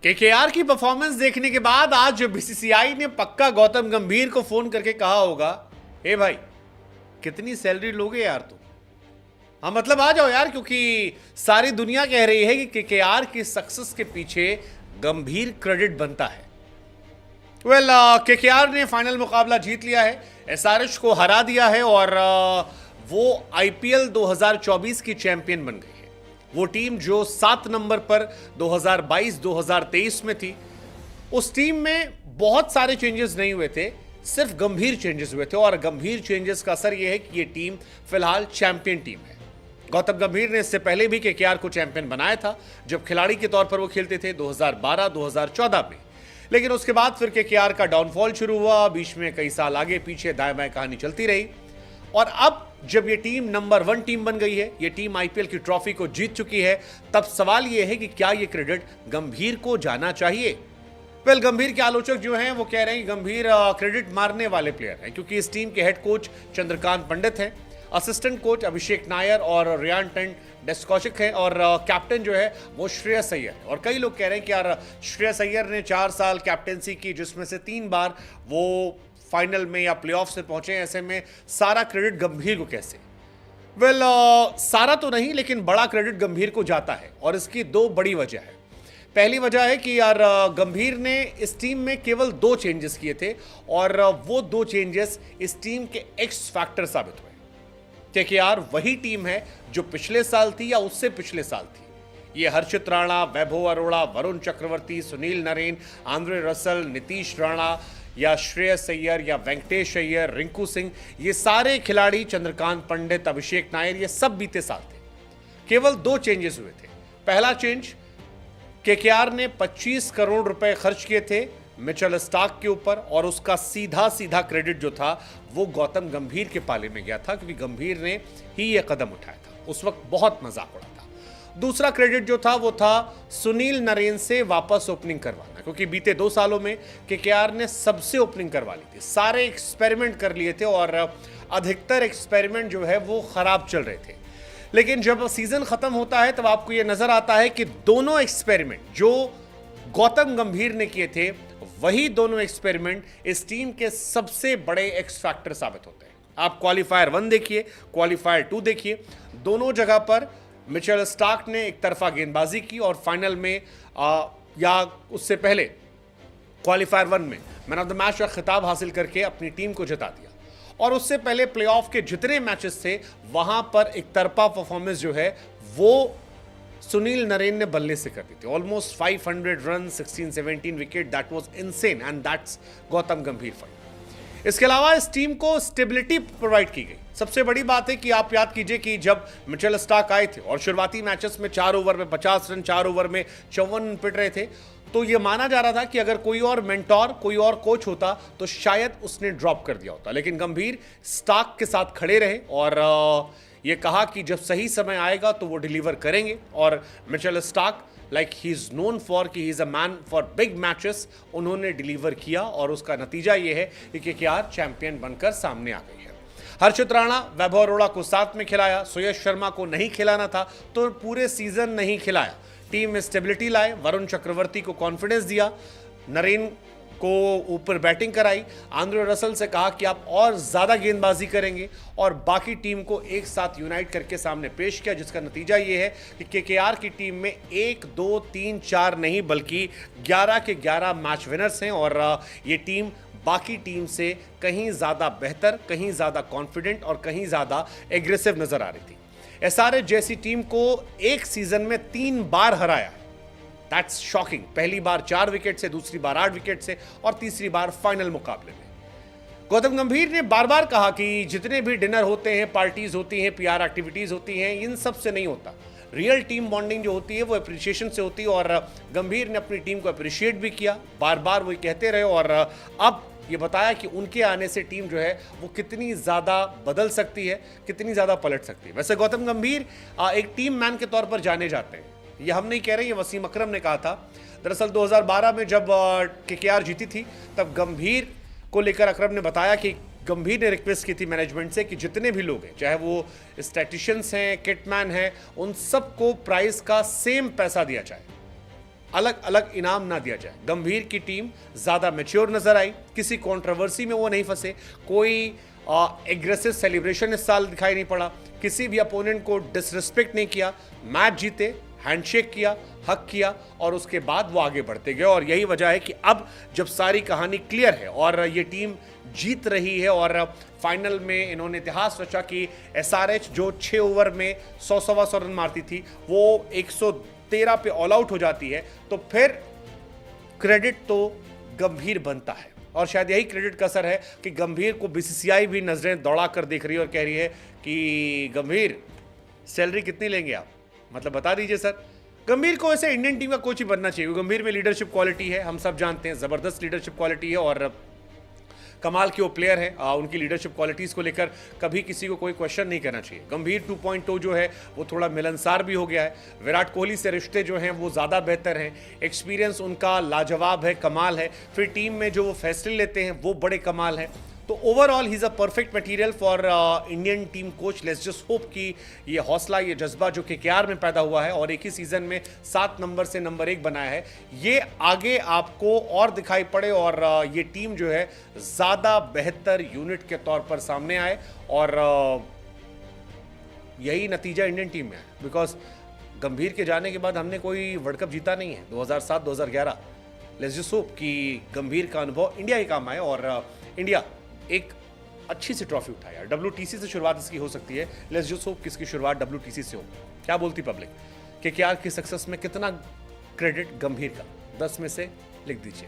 KKR की performance देखने के बाद आज बीसीसीआई ने पक्का गौतम गंभीर को फोन करके कहा होगा, हे भाई कितनी सैलरी लोगे यार तुम। हाँ मतलब आ जाओ यार, क्योंकि सारी दुनिया कह रही है कि केकेआर की सक्सेस के पीछे गंभीर क्रेडिट बनता है। केकेआर ने फाइनल मुकाबला जीत लिया है, एसआरएच को हरा दिया है और वो आईपीएल 2024 की चैंपियन बन गई है। वो टीम जो 7 नंबर पर 2022-2023 में थी, उस टीम में बहुत सारे चेंजेस नहीं हुए थे, सिर्फ गंभीर चेंजेस हुए थे और गंभीर चेंजेस का असर यह है कि ये टीम फिलहाल चैंपियन टीम है। गौतम गंभीर ने इससे पहले भी केकेआर को चैंपियन बनाया था जब खिलाड़ी के तौर पर वो खेलते थे 2012-2014 में, लेकिन उसके बाद फिर केकेआर का डाउनफॉल शुरू हुआ। बीच में कई साल आगे पीछे दाएं बाएं कहानी चलती रही और अब जब ये टीम नंबर 1 टीम बन गई है, ये टीम आईपीएल की ट्रॉफी को जीत चुकी है, तब सवाल ये है कि क्या ये क्रेडिट गंभीर को जाना चाहिए। गंभीर के आलोचक जो हैं वो कह रहे हैं कि गंभीर क्रेडिट मारने वाले प्लेयर हैं, क्योंकि इस टीम के हेड कोच चंद्रकांत पंडित हैं, असिस्टेंट कोच अभिषेक नायर और रियान डेस्कॉशिक है और कैप्टन जो है वो श्रेयस अय्यर है। और कई लोग कह रहे हैं कि यार श्रेयस अय्यर ने 4 साल कैप्टेंसी की, जिसमें से 3 बार वो फाइनल में या प्लेऑफ से पहुंचे, ऐसे में सारा क्रेडिट गंभीर को कैसे। सारा तो नहीं, लेकिन बड़ा क्रेडिट गंभीर को जाता है और इसकी 2 बड़ी वजह है। पहली वजह है कि यार गंभीर ने इस टीम में केवल 2 चेंजेस किए थे और वो 2 चेंजेस इस टीम के एक्स फैक्टर साबित हुए। केकेआर वही टीम है जो पिछले साल थी या उससे पिछले साल थी। ये हर्षित राणा, वैभव अरोड़ा, वरुण चक्रवर्ती, सुनील नरेन, आंद्रे रसल, नीतीश राणा या श्रेयस अय्यर या वेंकटेश अय्यर, रिंकू सिंह, ये सारे खिलाड़ी, चंद्रकांत पंडित, अभिषेक नायर, ये सब बीते साल थे। केवल 2 चेंजेस हुए थे। पहला चेंज, केकेआर ने 25 करोड़ रुपए खर्च किए थे मिचेल स्टार्क के ऊपर और उसका सीधा सीधा क्रेडिट जो था वो गौतम गंभीर के पाले में गया था, क्योंकि गंभीर ने ही यह कदम उठाया था। उस वक्त बहुत मजाक उड़ा था। दूसरा क्रेडिट जो था वो था सुनील नरेन से वापस ओपनिंग करवाना, क्योंकि बीते 2 सालों में केकेआर ने सबसे ओपनिंग करवा ली थी, सारे एक्सपेरिमेंट कर लिए थे और अधिकतर एक्सपेरिमेंट जो है वो खराब चल रहे थे। लेकिन जब सीजन खत्म होता है तब आपको यह नजर आता है कि दोनों एक्सपेरिमेंट जो गौतम गंभीर ने किए थे, वही दोनों एक्सपेरिमेंट इस टीम के सबसे बड़े एक्स फैक्टर साबित होते हैं। आप क्वालिफायर 1 देखिए, क्वालिफायर 2 देखिए, दोनों जगह पर मिचेल स्टार्क ने एक तरफा गेंदबाजी की और फाइनल में या उससे पहले क्वालिफायर 1 में मैन ऑफ द मैच का खिताब हासिल करके अपनी टीम को जिता दिया। और उससे पहले प्लेऑफ के जितने मैचेस थे वहां पर एक तरफा परफॉर्मेंस जो है वो सुनील नरेन ने बल्ले से कर दी थी। Almost 500 run, 16-17 wicket, that was insane and that's Gautam गंभीर फॉर। इसके अलावा इस टीम को स्टेबिलिटी प्रोवाइड की गई। सबसे बड़ी बात है कि आप याद कीजिए कि जब मिचेल स्टार्क आए थे और शुरुआती मैचेस में 4 ओवर में 50 रन, 4 ओवर में 54 रन पिट रहे थे, तो यह माना जा रहा था कि अगर कोई और मेंटोर, कोई और कोच होता तो शायद उसने ड्रॉप कर दिया होता। लेकिन गंभीर स्टार्क के साथ खड़े रहे और ये कहा कि जब सही समय आएगा तो वो डिलीवर करेंगे। और Mitchell Starc, like he is known for कि he is a man for big matches, उन्होंने डिलीवर किया और उसका नतीजा ये है कि केकेआर चैंपियन बनकर सामने आ गई है। हर्षित राणा, वैभव अरोड़ा को साथ में खिलाया, सुयश शर्मा को नहीं खिलाना था तो पूरे सीजन नहीं खिलाया। टीम में स्टेबिलिटी लाए, वरुण चक्रवर्ती को कॉन्फिडेंस दिया, नरेन को ऊपर बैटिंग कराई, आंद्रे रसल से कहा कि आप और ज्यादा गेंदबाजी करेंगे और बाकी टीम को एक साथ यूनाइट करके सामने पेश किया, जिसका नतीजा ये है कि केकेआर की टीम में 1, 2, 3, 4 नहीं बल्कि 11 के 11 मैच विनर्स हैं और ये टीम बाकी टीम से कहीं ज्यादा बेहतर, कहीं ज्यादा कॉन्फिडेंट और कहीं ज्यादा एग्रेसिव नजर आ रही थी। एसआरएच जैसी टीम को एक सीजन में 3 बार हराया, दैट्स शॉकिंग। पहली बार 4 विकेट से, दूसरी बार 8 विकेट से और तीसरी बार फाइनल मुकाबले में। गौतम गंभीर ने बार बार कहा कि जितने भी डिनर होते हैं, पार्टीज होती हैं, पीआर एक्टिविटीज होती हैं, इन सब से नहीं होता। रियल टीम बॉन्डिंग जो होती है वो अप्रिशिएशन से होती है और गंभीर ने अपनी टीम को अप्रिशिएट भी किया, बार बार वो कहते रहे और अब ये बताया कि उनके आने से टीम जो है वो कितनी ज़्यादा बदल सकती है, कितनी ज़्यादा पलट सकती है। वैसे गौतम गंभीर एक टीम मैन के तौर पर जाने जाते हैं, ये हम नहीं कह रहे, ये वसीम अकरम ने कहा था। दरअसल 2012 में जब केकेआर जीती थी तब गंभीर को लेकर अकरम ने बताया कि गंभीर ने रिक्वेस्ट की थी मैनेजमेंट से कि जितने भी लोग हैं, चाहे वो स्टैटिशियंस हैं, किटमैन हैं, उन सबको प्राइस का सेम पैसा दिया जाए। अलग अलग इनाम ना दिया जाए। गंभीर की टीम ज्यादा मैच्योर नजर आई, किसी कंट्रोवर्सी में वो नहीं फंसे, कोई एग्रेसिव सेलिब्रेशन इस साल दिखाई नहीं पड़ा, किसी भी अपोनेंट को डिसरिस्पेक्ट नहीं किया, मैच जीते, हैंडशेक किया, हक किया और उसके बाद वो आगे बढ़ते गए। और यही वजह है कि अब जब सारी कहानी क्लियर है और ये टीम जीत रही है और फाइनल में इन्होंने इतिहास रचा कि एसआरएच जो 6 ओवर में 100 रन मारती थी वो 113 पे ऑल आउट हो जाती है, तो फिर क्रेडिट तो गंभीर बनता है। और शायद यही क्रेडिट का असर है कि गंभीर को बीसीसीआई भी नजरें दौड़ा कर देख रही है और कह रही है कि गंभीर सैलरी कितनी लेंगे आप, मतलब बता दीजिए सर। गंभीर को ऐसे इंडियन टीम का कोच ही बनना चाहिए। गंभीर में लीडरशिप क्वालिटी है, हम सब जानते हैं, जबरदस्त लीडरशिप क्वालिटी है और कमाल के वो प्लेयर हैं। उनकी लीडरशिप क्वालिटीज़ को लेकर कभी किसी को कोई क्वेश्चन नहीं करना चाहिए। गंभीर 2.0 जो है वो थोड़ा मिलनसार भी हो गया है। विराट कोहली से रिश्ते जो हैं वो ज़्यादा बेहतर हैं। एक्सपीरियंस उनका लाजवाब है, कमाल है। फिर टीम में जो वो फैसले लेते हैं वो बड़े कमाल है। तो overall he is a perfect material for Indian team coach. Let's just hope कि ये हौसला, ये जज्बा जो केकेआर में पैदा हुआ है और एक ही सीजन में 7 नंबर से नंबर 1 बनाया है, ये आगे आपको और दिखाई पड़े और ये टीम जो है ज़्यादा बेहतर यूनिट के तौर पर सामने आए और यही नतीजा इंडियन टीम में है। बिकॉज गंभीर के जाने के बाद हमने कोई वर्ल्ड कप जीता नहीं है 2007 2011। लेट्स जस्ट होप कि गंभीर का अनुभव इंडिया के काम आए और इंडिया एक अच्छी सी ट्रॉफी उठाए। यार WTC से शुरुआत इसकी हो सकती है। लेट्स जस्ट होप कि इसकी शुरुआत WTC से हो। क्या बोलती पब्लिक? केकेआर की सक्सेस में कितना क्रेडिट गंभीर का? 10 में से लिख दीजिए।